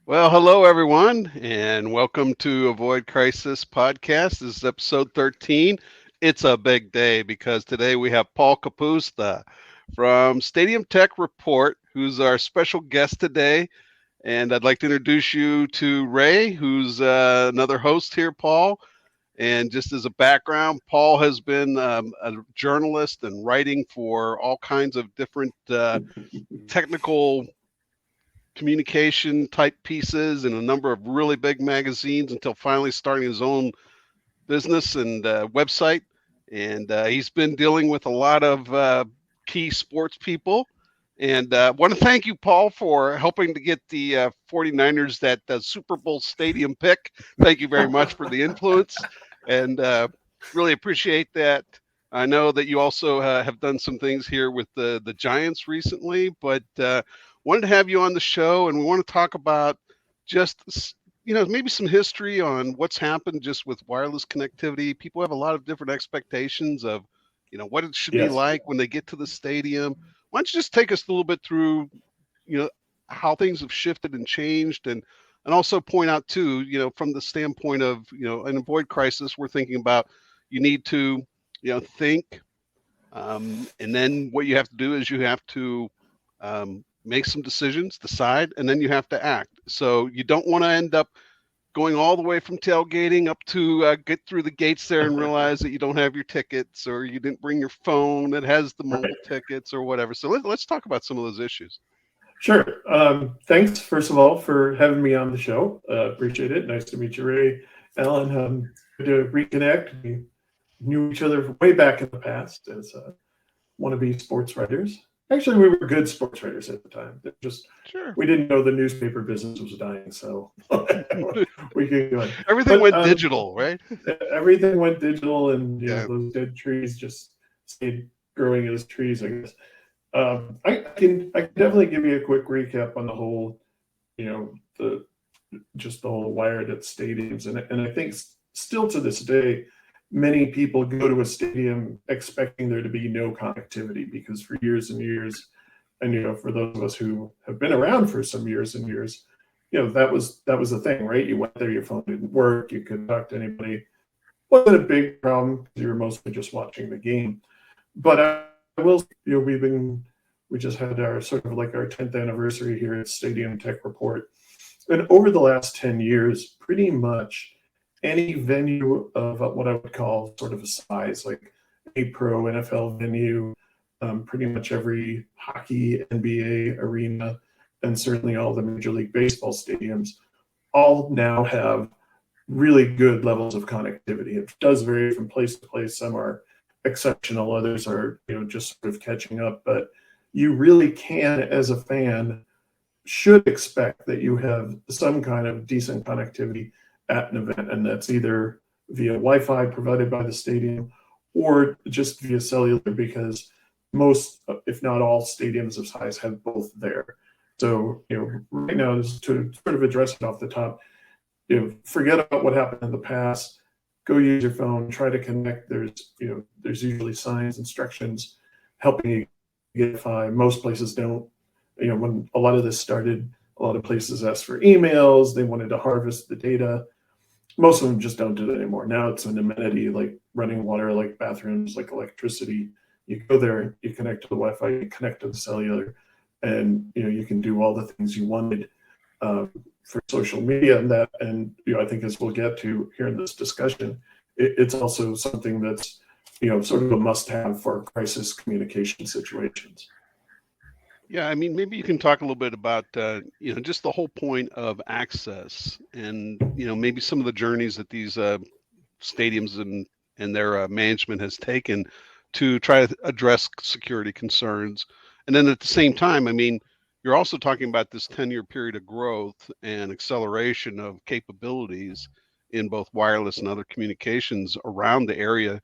Well, hello everyone, and welcome to Avoid Crisis podcast. This is episode 13. It's a big day because today we have Paul Kapusta from Stadium Tech Report, who's our special guest today. And I'd like to introduce you to Ray, who's another host here, Paul. And just as a background, Paul has been a journalist and writing for all kinds of different technical communication type pieces in a number of really big magazines until finally starting his own business and website. And he's been dealing with a lot of key sports people. And I want to thank you, Paul, for helping to get the 49ers that Super Bowl stadium pick. Thank you very much for the influence and really appreciate that. I know that you also have done some things here with the Giants recently, but wanted to have you on the show, and we want to talk about just maybe some history on what's happened just with wireless connectivity. People have a lot of different expectations of what it should be Yes. like when they get to the stadium. Why don't you just take us a little bit through you know how things have shifted and changed, and also point out too, from the standpoint of an avoid crisis, we're thinking about you need to think, and then what you have to do is you have to make some decisions, decide, and then you have to act. So you don't want to end up going all the way from tailgating up to get through the gates there and realize that you don't have your tickets, or you didn't bring your phone that has the Right. mobile tickets or whatever. So let's talk about some of those issues. Sure. Thanks, first of all, for having me on the show. Appreciate it. Nice to meet you, Ray. Alan, good to reconnect. We knew each other way back in the past as wannabe sports writers. Actually, we were good sports writers at the time. Sure. We didn't know the newspaper business was dying, so we could go. Everything But went digital, right? everything went digital, and Yeah. those dead trees just stayed growing as trees, I guess. I can definitely give you a quick recap on the whole, the just the whole wired at stadiums, and I think still to this day, many people go to a stadium expecting there to be no connectivity because for years and years, and for those of us who have been around for some years and years, that was the thing, right? You went there, your phone didn't work, you couldn't talk to anybody. Wasn't a big problem because you were mostly just watching the game. But I will, we just had our sort of like our 10th anniversary here at Stadium Tech Report. And over the last 10 years, pretty much any venue of what I would call sort of a size, like a pro NFL venue, pretty much every hockey, NBA arena, and certainly all the Major League Baseball stadiums, all now have really good levels of connectivity. It does vary from place to place. Some are exceptional, others are just sort of catching up. But you really can, as a fan, should expect that you have some kind of decent connectivity at an event, and that's either via Wi-Fi provided by the stadium or just via cellular, because most, if not all, stadiums of size have both there. So right now, to sort of address it off the top, forget about what happened in the past. Go use your phone, try to connect. There's usually signs, instructions helping you get Wi-Fi. Most places don't. When a lot of this started, a lot of places asked for emails. They wanted to harvest the data. Most of them just don't do that anymore. Now it's an amenity like running water, like bathrooms, like electricity. You go there, you connect to the Wi-Fi, you connect to the cellular, and you can do all the things you wanted. For social media and that, and I think as we'll get to here in this discussion, it's also something that's sort of a must-have for crisis communication situations. Yeah, I mean, maybe you can talk a little bit about just the whole point of access, and maybe some of the journeys that these stadiums and their management has taken to try to address security concerns. And then at the same time, I mean, you're also talking about this 10-year period of growth and acceleration of capabilities in both wireless and other communications around the area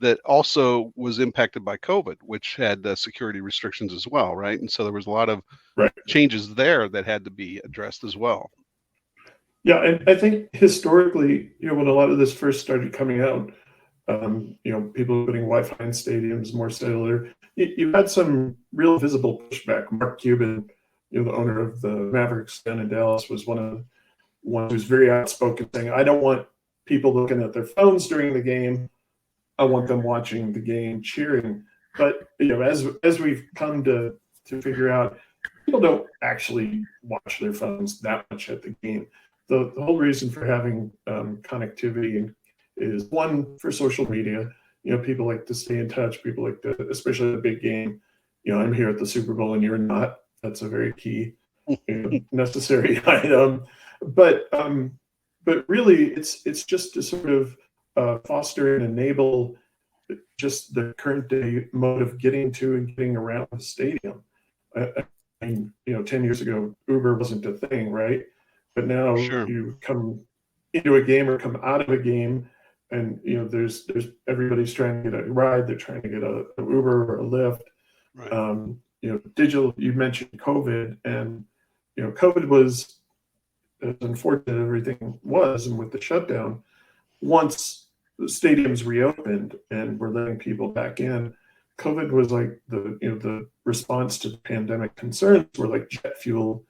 that also was impacted by COVID, which had security restrictions as well, right? And so there was a lot of Right. changes there that had to be addressed as well. Yeah, and I think historically, when a lot of this first started coming out, people putting Wi-Fi in stadiums, more cellular, you had some real visible pushback. Mark Cuban, the owner of the Mavericks down in Dallas, was one of the ones who's very outspoken, saying, "I don't want people looking at their phones during the game. I want them watching the game, cheering." But as we've come to figure out, people don't actually watch their phones that much at the game. The whole reason for having connectivity is, one, for social media. People like to stay in touch. People like to, especially the big game. I'm here at the Super Bowl and you're not. That's a very key, necessary item. But really, it's just to sort of foster and enable just the current day mode of getting to and getting around the stadium. I mean, 10 years ago, Uber wasn't a thing, right? But now Sure. you come into a game or come out of a game, and there's everybody's trying to get a ride. They're trying to get an Uber or a Lyft. Right. Digital. You mentioned COVID, and COVID was, as unfortunate as everything was, and with the shutdown, once the stadiums reopened and we're letting people back in, COVID was like the response to the pandemic concerns were like jet fuel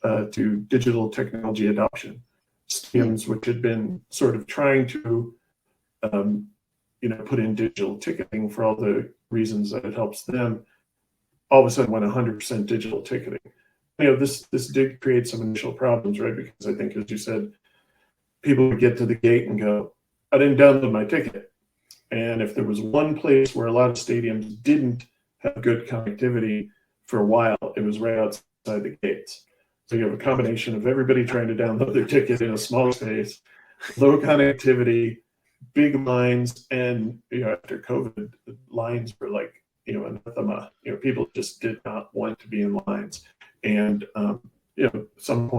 to digital technology adoption. Stadiums, which had been sort of trying to put in digital ticketing for all the reasons that it helps them, all of a sudden went 100% digital ticketing. This did create some initial problems, right? Because I think, as you said, people would get to the gate and go, "I didn't download my ticket." And if there was one place where a lot of stadiums didn't have good connectivity for a while, it was right outside the gates. So you have a combination of everybody trying to download their ticket in a small space, low connectivity, big lines, and after COVID, the lines were like anathema. People just did not want to be in lines, and some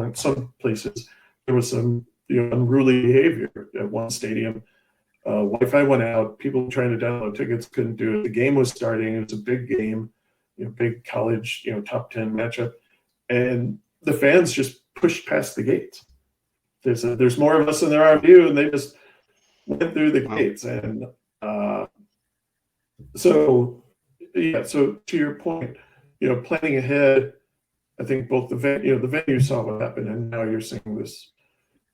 places there was some unruly behavior at one stadium. Wi-Fi went out. People trying to download tickets couldn't do it. The game was starting. It was a big game, big college, top 10 matchup, and the fans just pushed past the gates. They said, "There's more of us than there are of you," and they just went through the gates. And so to your point, planning ahead, I think both the venue saw what happened, and now you're seeing this.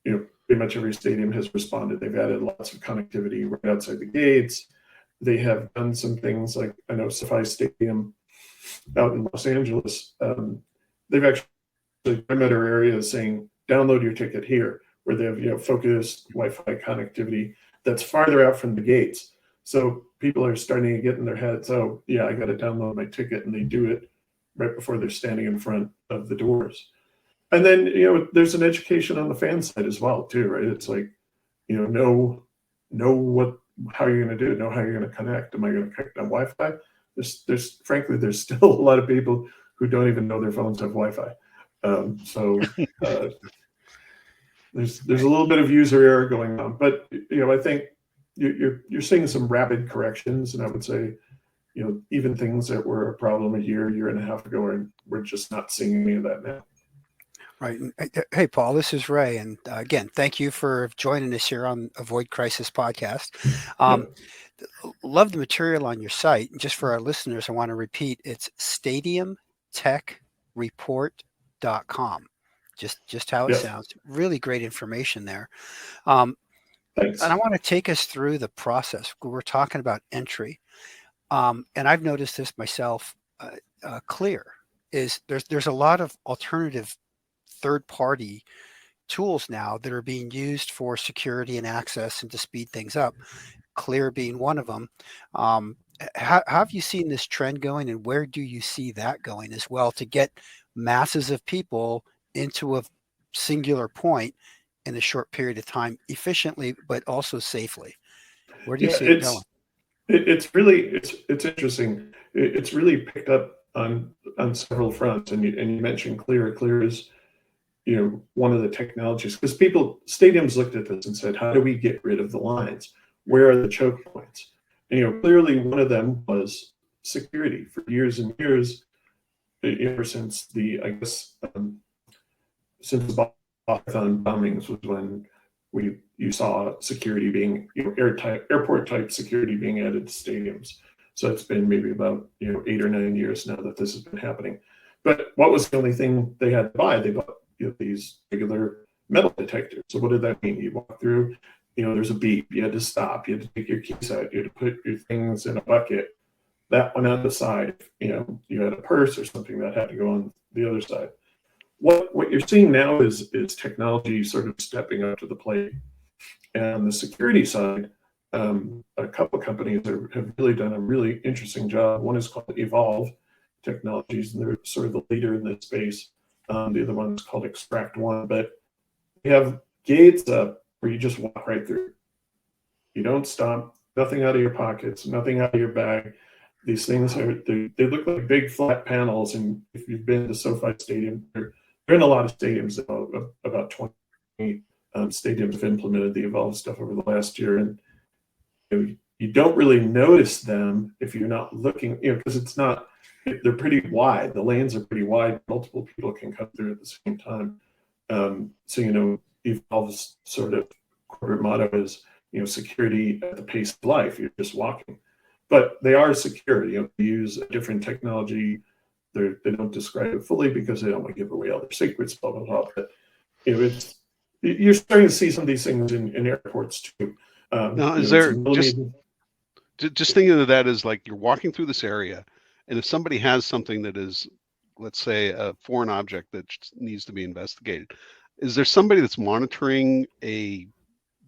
Pretty much every stadium has responded. They've added lots of connectivity right outside the gates. They have done some things like, I know SoFi Stadium out in Los Angeles. They've actually perimeter areas saying, "Download your ticket here," where they have focused Wi-Fi connectivity that's farther out from the gates. So people are starting to get in their heads, "Oh yeah, I got to download my ticket," and they do it right before they're standing in front of the doors. And then there's an education on the fan side as well too, right? It's like know how you're going to do it, know how you're going to connect. Am I going to connect on Wi-Fi? There's frankly there's still a lot of people who don't even know their phones have Wi-Fi. There's a little bit of user error going on, but I think you're seeing some rapid corrections, and I would say even things that were a problem a year and a half ago, we're just not seeing any of that now. Right. Hey, Paul, this is Ray. And again, thank you for joining us here on Avoid Crisis podcast. Love the material on your site. Just for our listeners, I want to repeat, it's stadiumtechreport.com. Just how it sounds. Really great information there. Thanks. And I want to take us through the process. We're talking about entry. And I've noticed this myself. Clear is there's a lot of alternative third-party tools now that are being used for security and access and to speed things up. Clear being one of them. How have you seen this trend going, and where do you see that going as well to get masses of people into a singular point in a short period of time efficiently, but also safely? Where do you see it going? It's really interesting. It's really picked up on several fronts, and you mentioned Clear. Clear is one of the technologies, because stadiums looked at this and said, how do we get rid of the lines? Where are the choke points? And clearly one of them was security. For years and years, ever since since the Boston bombings was when you saw security being airport type security being added to stadiums. So it's been maybe about 8 or 9 years now that this has been happening. But what was the only thing they had to buy? They bought these regular metal detectors. So what did that mean? You walk through, there's a beep. You had to stop. You had to take your keys out. You had to put your things in a bucket. That went on the side. You had a purse or something that had to go on the other side. What you're seeing now is technology sort of stepping up to the plate. And on the security side, a couple of companies have really done a really interesting job. One is called Evolv Technologies, and they're sort of the leader in this space. The other one is called Extract One, but you have gates up where you just walk right through. You don't stop, nothing out of your pockets, nothing out of your bag. These things they look like big flat panels, and if you've been to SoFi Stadium, they're in a lot of stadiums. About 20 stadiums have implemented the Evolv stuff over the last year, and you don't really notice them if you're not looking, because they're pretty wide. The lanes are pretty wide. Multiple people can come through at the same time. So Evolv's sort of corporate motto is, security at the pace of life. You're just walking, but they are secure. They use a different technology. They don't describe it fully because they don't want to give away all their secrets. Blah blah blah. But you're starting to see some of these things in airports too. Now, is there just thinking of that as like you're walking through this area, and if somebody has something that is, let's say, a foreign object that needs to be investigated, is there somebody that's monitoring a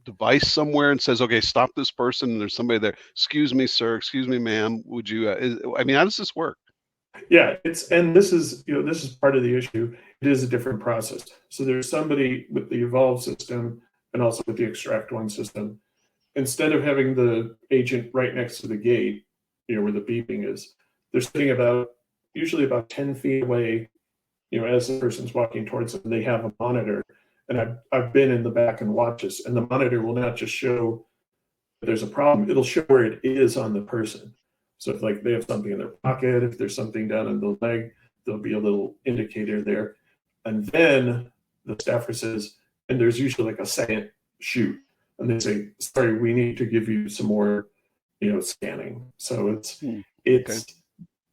device somewhere and says, okay, stop this person, and there's somebody there, excuse me, sir, excuse me, ma'am, would you, how does this work? Yeah, this is part of the issue. It is a different process. So there's somebody with the Evolv system and also with the Extract One system. Instead of having the agent right next to the gate, where the beeping is, they're sitting usually about 10 feet away, as the person's walking towards them. They have a monitor, and I've been in the back and watched this, and the monitor will not just show that there's a problem, it'll show where it is on the person. So if they have something in their pocket, if there's something down in the leg, there'll be a little indicator there. And then the staffer says, and there's usually a second shoot, and they say, sorry, we need to give you some more, scanning. So it's okay.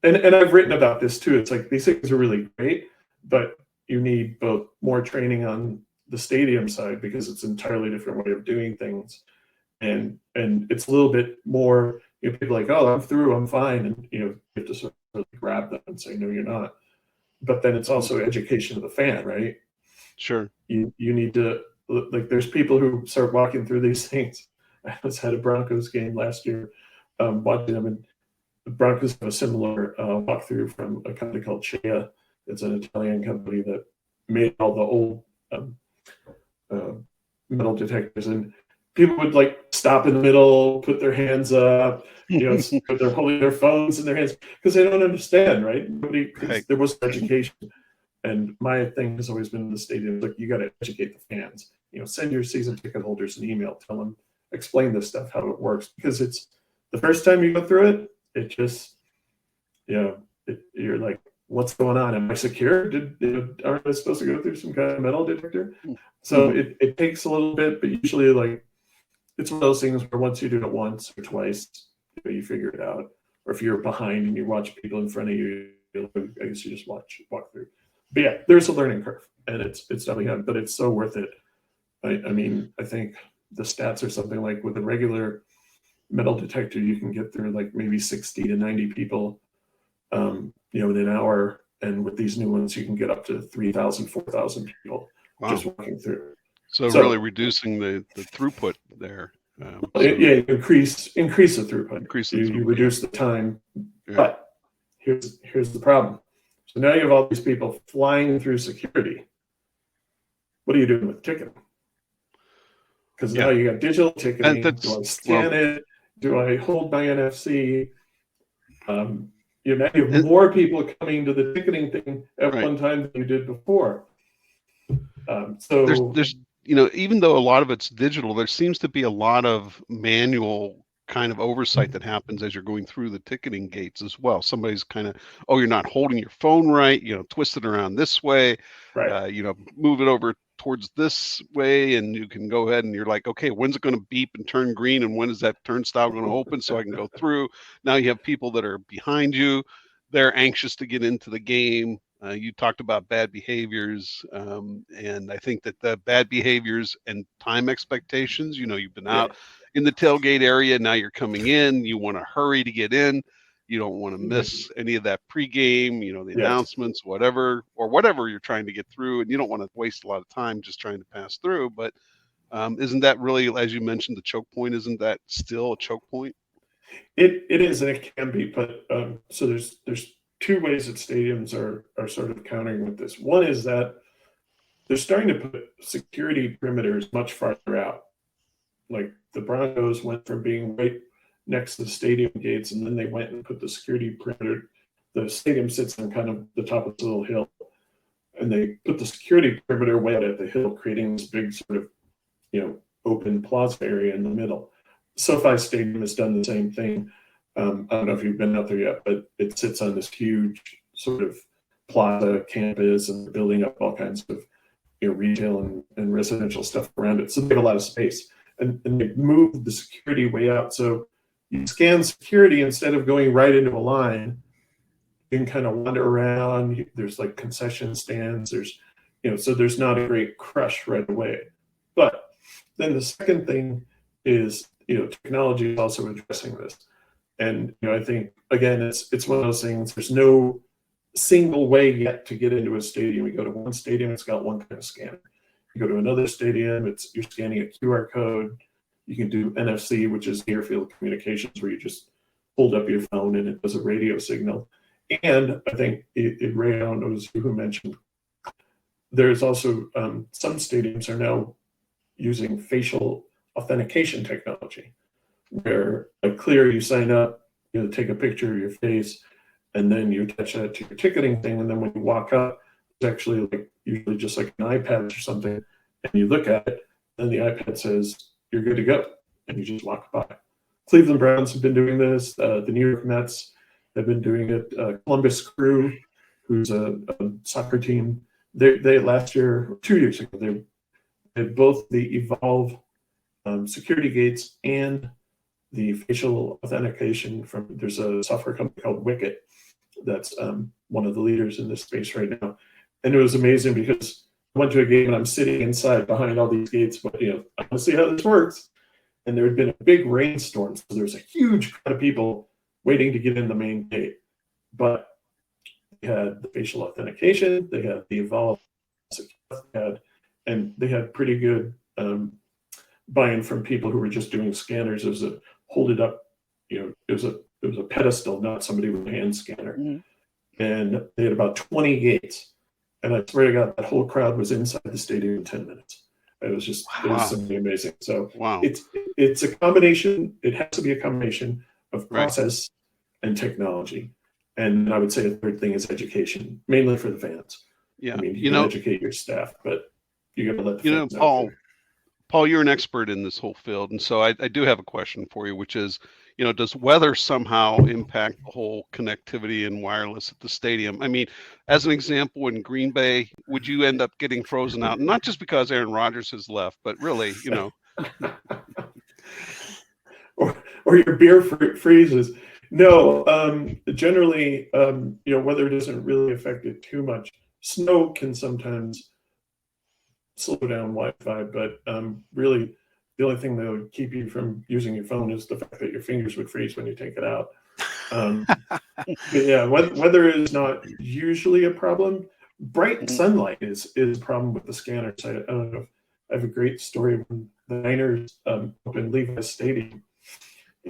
And I've written about this too. It's these things are really great, but you need both more training on the stadium side because it's an entirely different way of doing things. And it's a little bit more, people are like, oh, I'm through, I'm fine. And, you have to sort of grab them and say, no, you're not. But then it's also education of the fan, right? Sure. You need to, there's people who start walking through these things. I was at a Broncos game last year, watching them, and the Broncos have a similar walkthrough from a company called Chea. It's an Italian company that made all the old metal detectors, and people would stop in the middle, put their hands up, they're holding their phones in their hands because they don't understand, right? There was education. And my thing has always been in the stadium, you got to educate the fans. Send your season ticket holders an email, tell them, explain this stuff, how it works, because it's the first time you go through it, it just, you're like, what's going on? Am I secure? Aren't I supposed to go through some kind of metal detector? So it takes a little bit, but usually it's one of those things where once you do it once or twice, you figure it out. Or if you're behind and you watch people in front of you, I guess you just walk through. But yeah, there's a learning curve, and it's definitely hard, but it's so worth it. I think the stats are something like with a regular metal detector, you can get through maybe 60 to 90 people, in an hour. And with these new ones, you can get up to 3,000, 4,000 people just walking through. So really reducing the throughput there. Increase the throughput. You reduce the time, but here's the problem. So now you have all these people flying through security. What are you doing with ticketing? Because now you got digital ticketing. Do I scan it? Do I hold my NFC? Now you have more people coming to the ticketing thing at one time than you did before. So there's even though a lot of it's digital, there seems to be a lot of manual kind of oversight that happens as you're going through the ticketing gates as well. Somebody's kind of, you're not holding your phone right, twist it around this way, right. Move it over towards this way, and you can go ahead and you're like, okay, when's it going to beep and turn green, and when is that turnstile going to open so I can go through? Now you have people that are behind you, they're anxious to get into the game. You talked about bad behaviors, and I think that the bad behaviors and time expectations. You've been Yeah. out in the tailgate area, now you're coming in. You want to hurry to get in. You don't want to miss any of that pregame. The Yes. announcements, whatever you're trying to get through, and you don't want to waste a lot of time just trying to pass through. But isn't that really, as you mentioned, the choke point? Isn't that still a choke point? It is, and it can be, but so there's two ways that stadiums are sort of countering with this. One is that they're starting to put security perimeters much farther out. Like the Broncos went from being right next to the stadium gates, and then they went and put the security perimeter. The stadium sits on kind of the top of this little hill, and they put the security perimeter way out at the hill, creating this big sort of open plaza area in the middle. SoFi Stadium has done the same thing. I don't know if you've been out there yet, but it sits on this huge sort of plaza campus, and they're building up all kinds of retail and residential stuff around it. So they have a lot of space, and they've moved the security way out. So you scan security instead of going right into a line. You can kind of wander around. There's like concession stands. There's so there's not a great crush right away. But then the second thing is technology is also addressing this. And I think again it's one of those things. There's no single way yet to get into a stadium. You go to one stadium, it's got one kind of scanner. You go to another stadium, you're scanning a QR code. You can do NFC, which is near field communications, where you just hold up your phone and it does a radio signal. And I think Ray, I don't know who mentioned, there's also some stadiums are now using facial authentication technology, where clear, you sign up, take a picture of your face, and then you attach that to your ticketing thing, and then when you walk up, it's actually usually just like an iPad or something, and you look at it, and the iPad says you're good to go, and you just walk by. Cleveland Browns have been doing this. The New York Mets have been doing it. Columbus Crew, who's a soccer team, they last year, 2 years ago, they had both the Evolve security gates and the facial authentication there's a software company called Wicket that's one of the leaders in this space right now. And it was amazing because I went to a game and I'm sitting inside behind all these gates, but I want to see how this works. And there had been a big rainstorm, so there's a huge crowd of people waiting to get in the main gate. But they had the facial authentication, they had the Evolve, and they had pretty good buy-in from people who were just doing scanners. It was a hold it up, it was a pedestal, not somebody with a hand scanner. Mm-hmm. And they had about 20 gates. And I swear to God, that whole crowd was inside the stadium in 10 minutes. It was just, It was something amazing. So it's a combination. It has to be a combination of process and technology. And I would say a third thing is education, mainly for the fans. Yeah. I mean, you can educate your staff, but you got to let the fans know. Paul, you're an expert in this whole field. And so I do have a question for you, which is, does weather somehow impact the whole connectivity and wireless at the stadium? I mean, as an example, in Green Bay, would you end up getting frozen out? Not just because Aaron Rodgers has left, but really, or your beer freezes. No, generally, weather doesn't really affect it too much. Snow can sometimes slow down Wi-Fi, but really the only thing that would keep you from using your phone is the fact that your fingers would freeze when you take it out. But yeah, weather is not usually a problem. Bright sunlight is a problem with the scanners. I don't know. I have a great story when the Niners opened Levi's Stadium.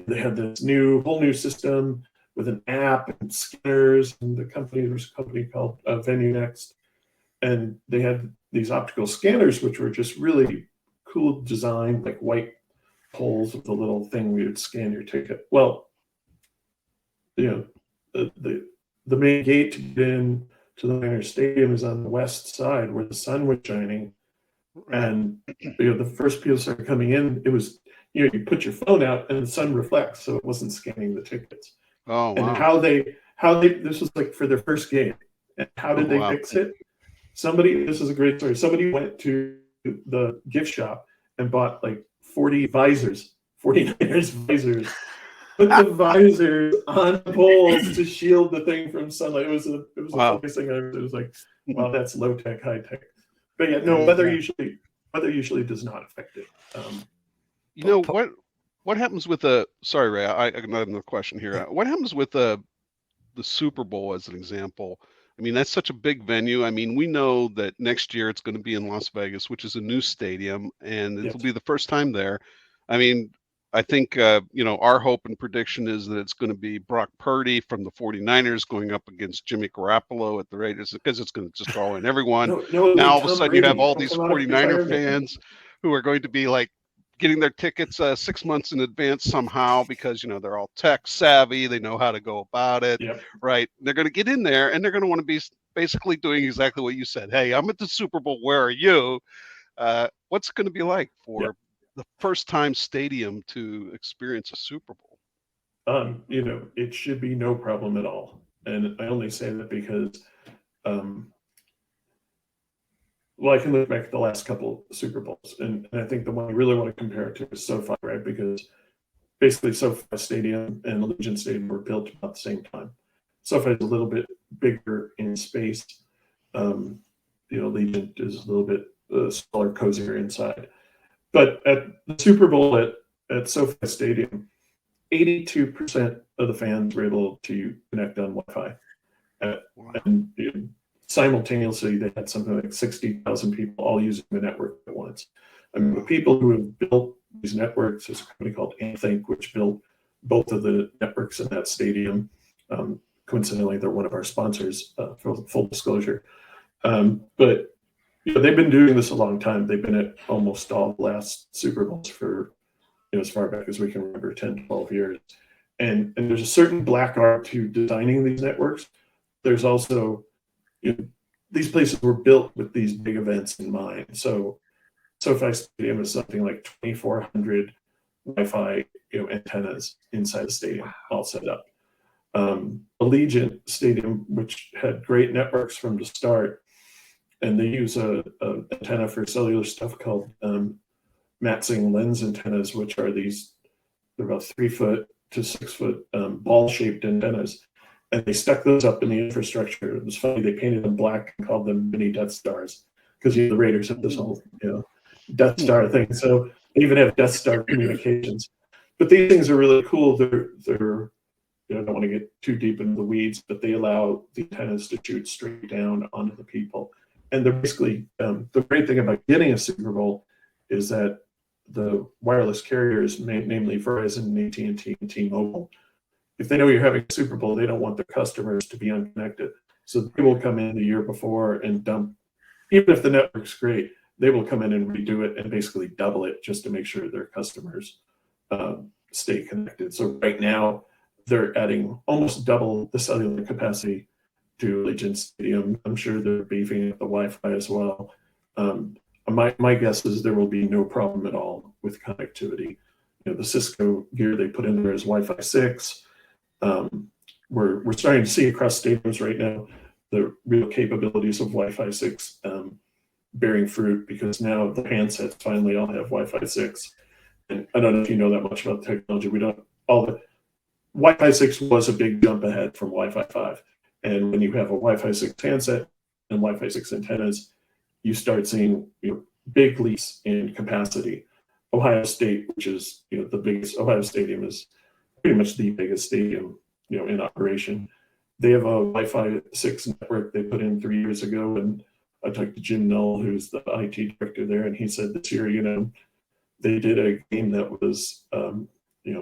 They had this whole new system with an app and scanners, and there was a company called VenueNext, and they had these optical scanners, which were just really cool design, like white holes with a little thing where you'd scan your ticket. Well, the main gate to get in to the Niners Stadium is on the west side where the sun was shining, and the first people started coming in. It was you put your phone out and the sun reflects, so it wasn't scanning the tickets. Oh, wow. And how they this was like for their first game. And how did they fix it? This is a great story. Somebody went to the gift shop and bought like 40 visors, 49ers visors, put the visors on poles to shield the thing from sunlight. It was a Wow. funny thing. It was like, wow, that's low tech, high tech. But yeah, no, weather usually does not affect it. You know what happens with the? Sorry, Ray. I got another question here. What happens with the Super Bowl as an example? I mean, that's such a big venue. I mean, we know that next year it's going to be in Las Vegas, which is a new stadium, and it'll be the first time there. I mean, I think, our hope and prediction is that it's going to be Brock Purdy from the 49ers going up against Jimmy Garoppolo at the Raiders, because it's going to just draw in everyone. Now, all of a sudden, you have all these 49er fans who are going to be like getting their tickets 6 months in advance somehow, because, they're all tech savvy. They know how to go about it, right? They're going to get in there, and they're going to want to be basically doing exactly what you said. Hey, I'm at the Super Bowl. Where are you? What's it going to be like for the first time stadium to experience a Super Bowl? It should be no problem at all. And I only say that because, I can look back at the last couple Super Bowls, and I think the one I really want to compare it to is SoFi, right? Because basically SoFi Stadium and Allegiant Stadium were built about the same time. SoFi is a little bit bigger in space. Allegiant is a little bit smaller, cozier inside. But at the Super Bowl at SoFi Stadium, 82% of the fans were able to connect on Wi-Fi. And simultaneously, they had something like 60,000 people all using the network at once. I mean, the people who have built these networks, there's a company called Amthink, which built both of the networks in that stadium. Coincidentally, they're one of our sponsors, for full disclosure. But they've been doing this a long time. They've been at almost all the last Super Bowls for, as far back as we can remember, 10, 12 years. And there's a certain black art to designing these networks. There's also, these places were built with these big events in mind. So SoFi Stadium is something like 2,400 Wi-Fi antennas inside the stadium, all set up. Allegiant Stadium, which had great networks from the start, and they use a antenna for cellular stuff called Matsing lens antennas, which are they're about 3 foot to 6 foot ball-shaped antennas. And they stuck those up in the infrastructure. It was funny, they painted them black and called them mini Death Stars, because the Raiders have this whole Death Star thing. So they even have Death Star communications. But these things are really cool. They're I don't want to get too deep into the weeds, but they allow the antennas to shoot straight down onto the people. And they're basically, the great thing about getting a Super Bowl is that the wireless carriers, namely Verizon, AT&T, and T-Mobile, if they know you're having a Super Bowl, they don't want their customers to be unconnected. So they will come in the year before and dump, even if the network's great, they will come in and redo it and basically double it just to make sure their customers stay connected. So right now, they're adding almost double the cellular capacity to Allegiant Stadium. I'm sure they're beefing up the Wi-Fi as well. My guess is there will be no problem at all with connectivity. The Cisco gear they put in there is Wi-Fi 6. We're starting to see across stadiums right now the real capabilities of Wi-Fi 6 bearing fruit, because now the handsets finally all have Wi-Fi 6. And I don't know if you know that much about technology. Wi-Fi 6 was a big jump ahead from Wi-Fi 5. And when you have a Wi-Fi 6 handset and Wi-Fi 6 antennas, you start seeing big leaps in capacity. Ohio State, which is the biggest, Ohio Stadium is pretty much the biggest stadium in operation. They have a Wi-Fi 6 network they put in 3 years ago, and I talked to Jim Null, who's the IT director there, and he said this year, they did a game that was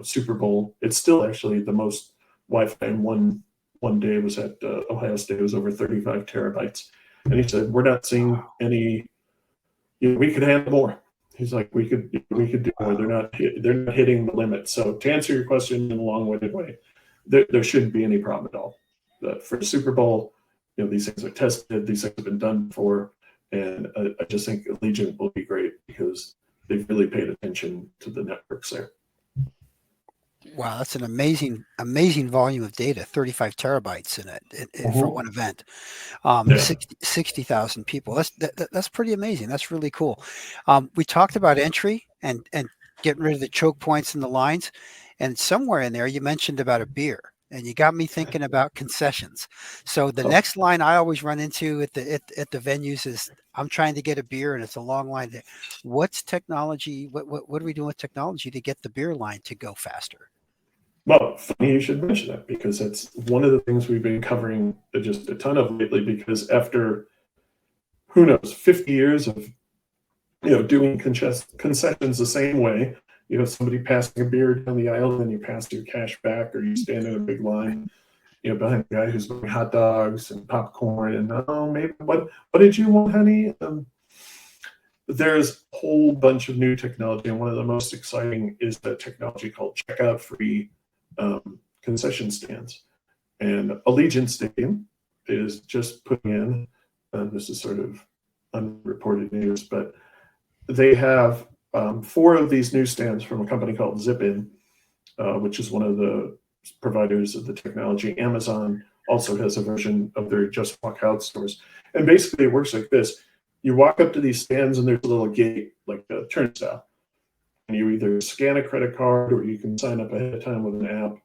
Super Bowl. It's still actually the most Wi-Fi in one day was at Ohio State. It was over 35 terabytes. And he said, we're not seeing any, we could handle more. He's like, we could do more. They're not hitting the limit. So to answer your question in a long-winded way, there shouldn't be any problem at all. For the Super Bowl, these things are tested. These things have been done before. And I just think Allegiant will be great because they've really paid attention to the networks there. Wow, that's an amazing volume of data, 35 terabytes in it for one event. 60,000 people. That's pretty amazing. That's really cool. We talked about entry and getting rid of the choke points in the lines. And somewhere in there, you mentioned about a beer, and you got me thinking about concessions. So the next line I always run into at the venues is I'm trying to get a beer, and it's a long line. What's technology? What are we doing with technology to get the beer line to go faster? Well, funny you should mention that, because that's one of the things we've been covering just a ton of lately. Because after, who knows, 50 years of doing concessions the same way, somebody passing a beer down the aisle, and then you pass your cash back, or you stand in a big line, behind the guy who's buying hot dogs and popcorn, and maybe what did you want, honey? There's a whole bunch of new technology, and one of the most exciting is the technology called checkout free concession stands. And Allegiant Stadium is just putting in, this is sort of unreported news, but they have 4 of these new stands from a company called Zipin, which is one of the providers of the technology. Amazon also has a version of their Just Walk Out stores. And basically it works like this. You walk up to these stands, and there's a little gate, like a turnstile. And you either scan a credit card, or you can sign up ahead of time with an app.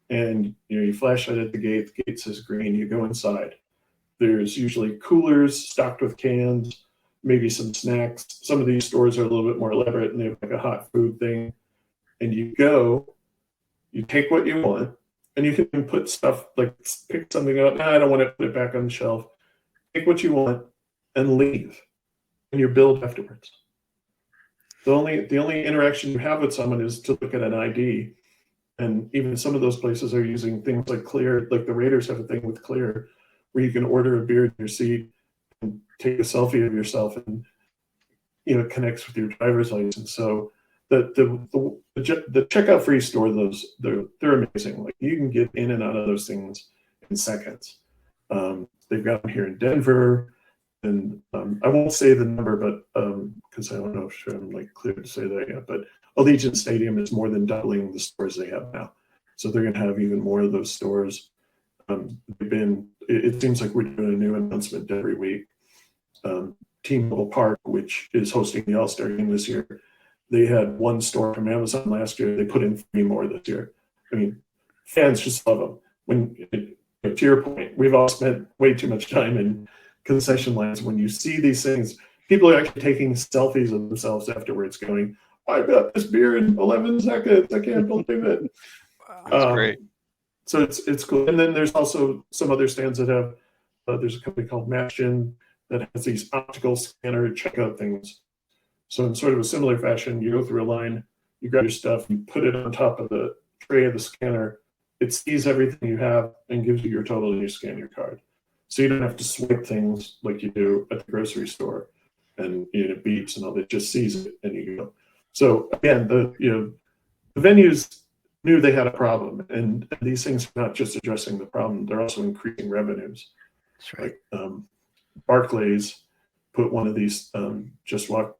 And you flash that at the gate says green, you go inside. There's usually coolers stocked with cans, maybe some snacks. Some of these stores are a little bit more elaborate, and they have like a hot food thing. And you go, you take what you want, and you can put stuff, like pick something up. I don't want to put it back on the shelf. Take what you want and leave, and you're billed afterwards. The only interaction you have with someone is to look at an ID. And even some of those places are using things like Clear, like the Raiders have a thing with Clear, where you can order a beer in your seat and take a selfie of yourself, and it connects with your driver's license. So the checkout free store, they're amazing. Like, you can get in and out of those things in seconds. They've got them here in Denver, and I won't say the number, but because I don't know if I'm like clear to say that yet. But Allegiant Stadium is more than doubling the stores they have now, so they're going to have even more of those stores. It seems like we're doing a new announcement every week. T-Mobile Park, which is hosting the All-Star game this year, they had 1 store from Amazon last year. They put in 3 more this year. I mean, fans just love them. To your point, we've all spent way too much time in concession lines. When you see these things, people are actually taking selfies of themselves afterwards, going, "I got this beer in 11 seconds. I can't believe it." That's great. So it's cool. And then there's also some other stands that have. There's a company called Matchin that has these optical scanner checkout things. So in sort of a similar fashion, you go through a line, you grab your stuff, you put it on top of the tray of the scanner. It sees everything you have and gives you your total, and you scan your card. So you don't have to swipe things like you do at the grocery store, and it beeps and all that. It just sees it, and you go. So again, the venues knew they had a problem, and these things are not just addressing the problem; they're also increasing revenues. That's right. Like Barclays put one of these Just Walk,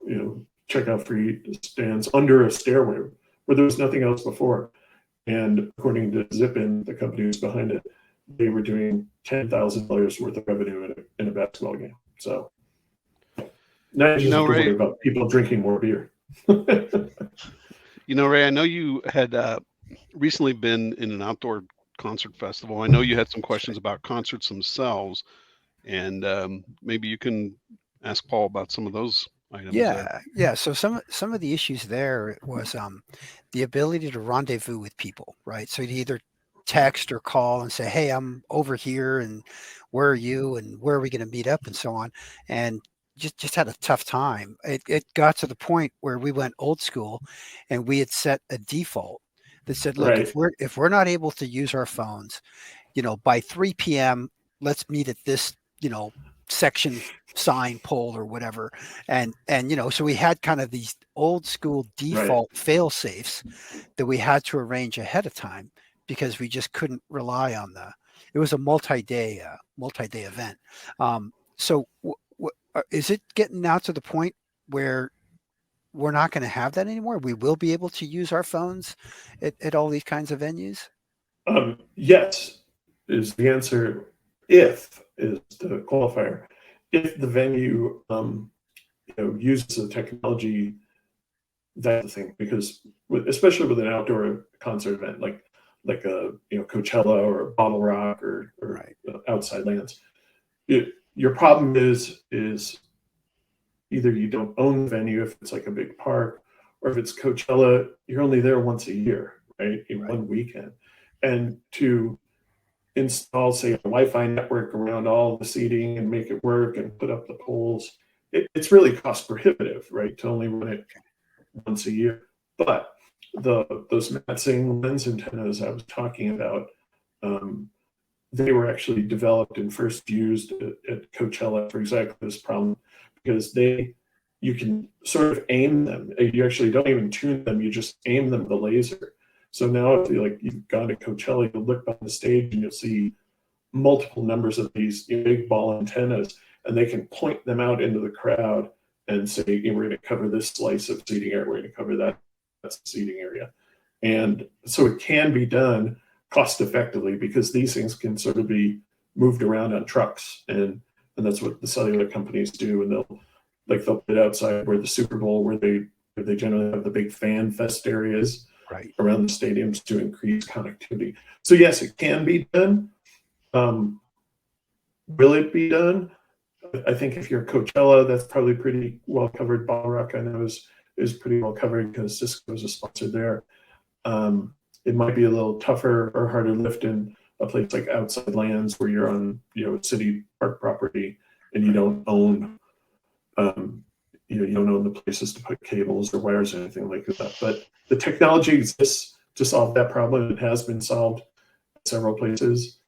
checkout free stands under a stairway where there was nothing else before. And according to Zipin, the company who's behind it, they were doing $10,000 worth of revenue in a basketball game. So now you just have to worry about people drinking more beer. Ray, I know you had recently been in an outdoor concert festival. I know you had some questions about concerts themselves, and maybe you can ask Paul about some of those items. Yeah. So some of the issues there was the ability to rendezvous with people, right? So you either text or call and say, "Hey, I'm over here, and where are you, and where are we going to meet up," and so on. And just had a tough time. It got to the point where we went old school, and we had set a default that said, "Look, Right. if we're not able to use our phones, by 3 p.m., let's meet at this, section sign pole or whatever." And so we had kind of these old school default fail safes that we had to arrange ahead of time, because we just couldn't rely on it was a multi-day event. So is it getting now to the point where we're not going to have that anymore? We will be able to use our phones at all these kinds of venues? Yes, is the answer. If is the qualifier. If the venue uses the technology that's the thing, because especially with an outdoor concert event like a Coachella or Bottle Rock or Right. Outside Lands, your problem is either you don't own the venue if it's like a big park, or if it's Coachella, you're only there once a year, right? In one weekend. And to install, say, a Wi-Fi network around all the seating and make it work and put up the poles, it's really cost prohibitive, right? To only run it once a year. But those Matsing lens antennas I was talking about, they were actually developed and first used at Coachella for exactly this problem, because you can sort of aim them. You actually don't even tune them, you just aim them with a laser. So now if you've gone to Coachella, you'll look on the stage and you'll see multiple numbers of these big ball antennas, and they can point them out into the crowd and say, we're going to cover this slice of seating area, we're going to cover that's the seating area. And so it can be done cost effectively, because these things can sort of be moved around on trucks, and that's what the cellular companies do. And they'll put outside where the Super Bowl, where they generally have the big fan fest areas around the stadiums to increase connectivity. So yes, it can be done. Will it be done? I think if you're Coachella, that's probably pretty well covered. Bottle Rock, I know, is pretty well covered because Cisco is a sponsor there. It might be a little tougher or harder lift in a place like Outside Lands, where you're on city park property and you don't own you don't own the places to put cables or wires or anything like that. But the technology exists to solve that problem. It has been solved in several places.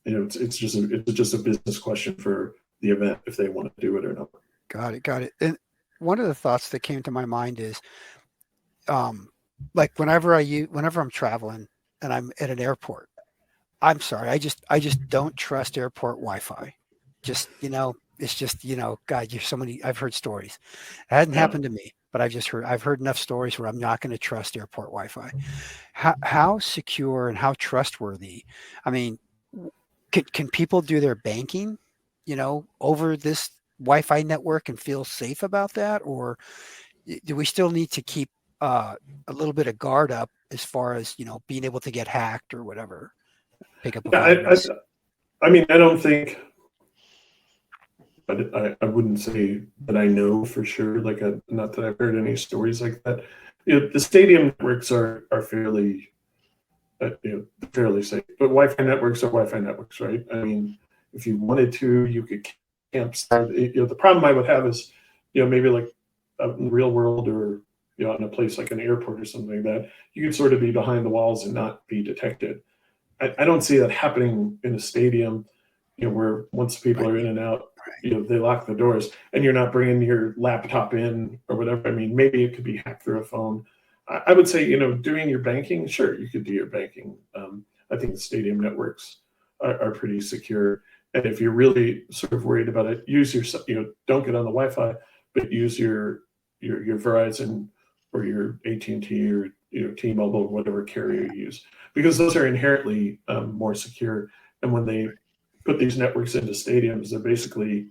It's just a business question for the event if they want to do it or not. Got it. And one of the thoughts that came to my mind is, like whenever I'm traveling and I'm at an airport, I'm sorry, I just don't trust airport Wi-Fi. It's just, God, you're somebody, I've heard stories. It hadn't happened to me, but I've heard enough stories where I'm not going to trust airport Wi-Fi. How secure and how trustworthy? I mean, can people do their banking, over this Wi-Fi network and feel safe about that? Or do we still need to keep a little bit of guard up as far as, being able to get hacked or whatever, pick up a virus? I mean, I don't think, I wouldn't say that I know for sure. Not that I've heard any stories like that. The stadium networks are fairly, fairly safe. But Wi-Fi networks are Wi-Fi networks, right? I mean, if you wanted to, you could camp. The problem I would have is, maybe like in the real world, or in a place like an airport or something like that, you could sort of be behind the walls and not be detected. I don't see that happening in a stadium, where once people are in and out, they lock the doors and you're not bringing your laptop in or whatever. I mean, maybe it could be hacked through a phone. I would say, doing your banking, sure, you could do your banking. I think the stadium networks are pretty secure. And if you're really sort of worried about it, use your, don't get on the Wi-Fi, but use your Verizon or your AT&T or T-Mobile, whatever carrier you use, because those are inherently more secure. And when they put these networks into stadiums, they're basically,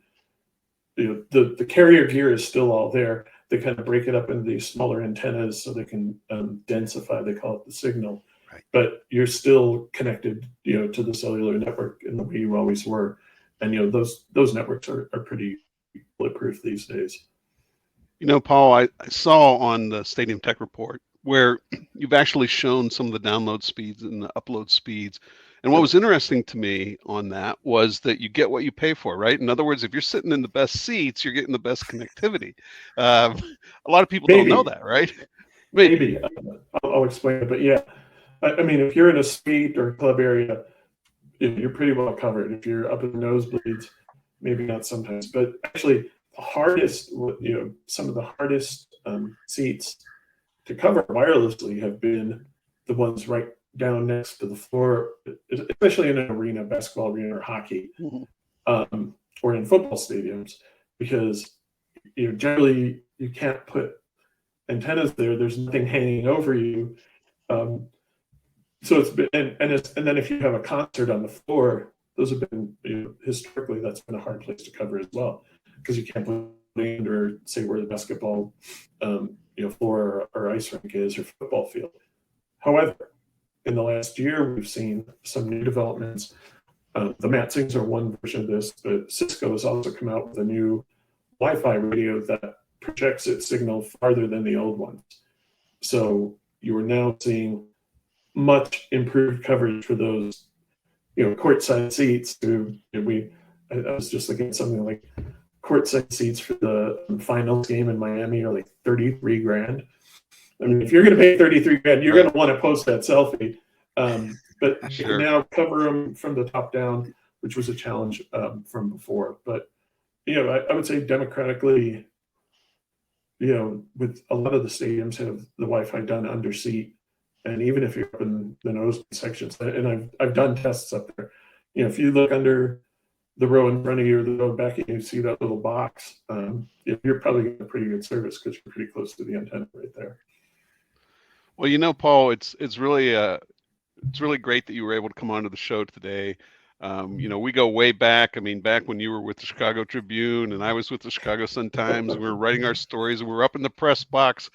the carrier gear is still all there. They kind of break it up into these smaller antennas so they can densify, they call it the signal. Right. But you're still connected, to the cellular network in the way you always were. And, those networks are pretty bulletproof these days. Paul, I saw on the Stadium Tech Report where you've actually shown some of the download speeds and the upload speeds. And what was interesting to me on that was that you get what you pay for, right? In other words, if you're sitting in the best seats, you're getting the best connectivity. A lot of people don't know that, right? Maybe. I'll explain it. But yeah, I mean, if you're in a suite or club area, you're pretty well covered. If you're up in the nosebleeds, maybe not sometimes. But actually, the hardest, some of the hardest seats to cover wirelessly have been the ones right down next to the floor, especially in an arena, basketball arena or hockey, or in football stadiums, because generally you can't put antennas there. There's nothing hanging over you. So it's been, and then if you have a concert on the floor, those have been historically, that's been a hard place to cover as well, because you can't put under, say, where the basketball floor or ice rink is, or football field. However, in the last year, we've seen some new developments. The Matsings are one version of this, but Cisco has also come out with a new Wi-Fi radio that projects its signal farther than the old ones. So you are now seeing much improved coverage for those, courtside seats. I was just looking at something like courtside seats for the finals game in Miami are like 33 grand. I mean, if you're going to pay 33 grand, you're going to want to post that selfie. But you can now cover them from the top down, which was a challenge from before. But, I would say democratically, with a lot of the stadiums have the Wi-Fi done under seat. And even if you're up in the nose sections, and I've done tests up there, if you look under the row in front of you or the row back and you see that little box, you're probably getting a pretty good service because you're pretty close to the antenna right there. Well, Paul, it's really great that you were able to come onto the show today. We go way back. I mean, back when you were with the Chicago Tribune and I was with the Chicago Sun-Times, we were writing our stories and we were up in the press box.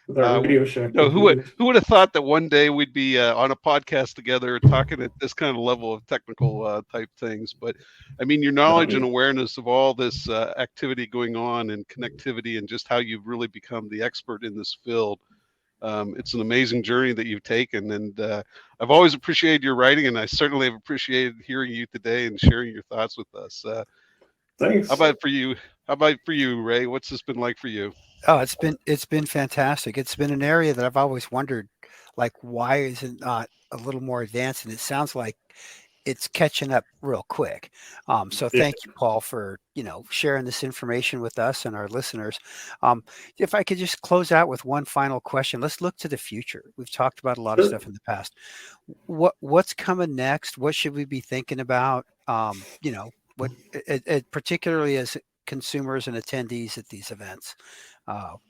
With our Radio Shack. Who would have thought that one day we'd be on a podcast together talking at this kind of level of technical type things? But I mean, your knowledge and awareness of all this activity going on and connectivity and just how you've really become the expert in this field. It's an amazing journey that you've taken, and I've always appreciated your writing, and I certainly have appreciated hearing you today and sharing your thoughts with us. Thanks. How about for you, Ray? What's this been like for you? Oh, it's been fantastic. It's been an area that I've always wondered, like, why is it not a little more advanced? And it sounds like it's catching up real quick. So thank you, Paul, for sharing this information with us and our listeners. If I could just close out with one final question, let's look to the future. We've talked about a lot of stuff in the past. What's coming next? What should we be thinking about? Particularly as consumers and attendees at these events,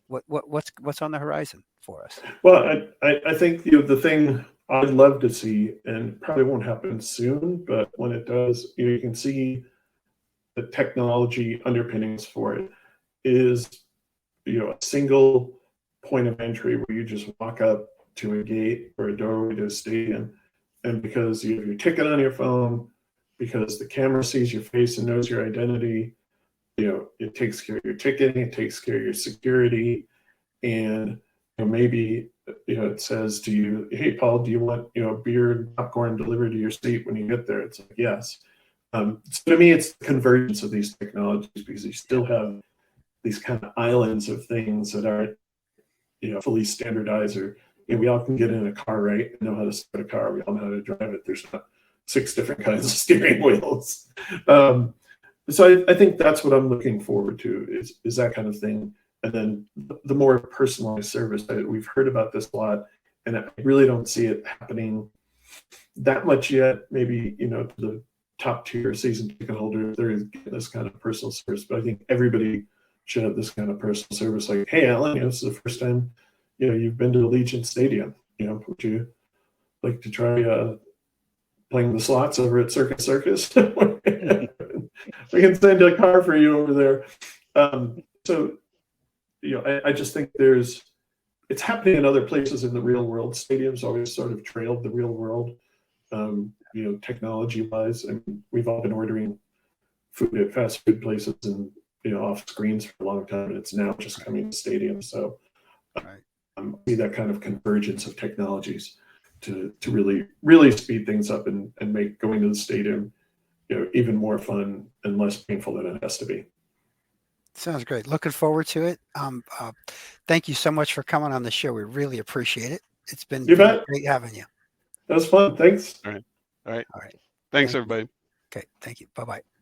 what's on the horizon for us? Well, I think the thing I'd love to see, and probably won't happen soon, but when it does, you can see the technology underpinnings for it is, a single point of entry where you just walk up to a gate or a doorway to a stadium, and because you have your ticket on your phone, because the camera sees your face and knows your identity, it takes care of your ticketing, it takes care of your security, and maybe it says to you, "Hey, Paul, do you want beer and popcorn delivered to your seat when you get there?" It's like, yes. So to me, it's the convergence of these technologies, because you still have these kind of islands of things that aren't fully standardized. Or we all can get in a car, right, and know how to start a car. We all know how to drive it. There's not 6 different kinds of steering wheels. So I think that's what I'm looking forward to is that kind of thing. And then the more personalized service. We've heard about this a lot, and I really don't see it happening that much yet. Maybe, to the top tier season ticket holder, they're getting this kind of personal service. But I think everybody should have this kind of personal service. Like, "Hey, Alan, this is the first time, you've been to Allegiant Stadium. Would you like to try playing the slots over at Circus Circus?" We can send a car for you over there. So, I just think it's happening in other places in the real world. Stadiums always sort of trailed the real world, technology-wise. And we've all been ordering food at fast food places and, off screens for a long time, and it's now just coming to stadiums. So I see that kind of convergence of technologies to really, really speed things up and make going to the stadium, even more fun and less painful than it has to be. Sounds great. Looking forward to it. Thank you so much for coming on the show. We really appreciate it. It's been great having you. That was fun. Thanks. All right. Thanks, everybody. Okay. Thank you. Bye-bye.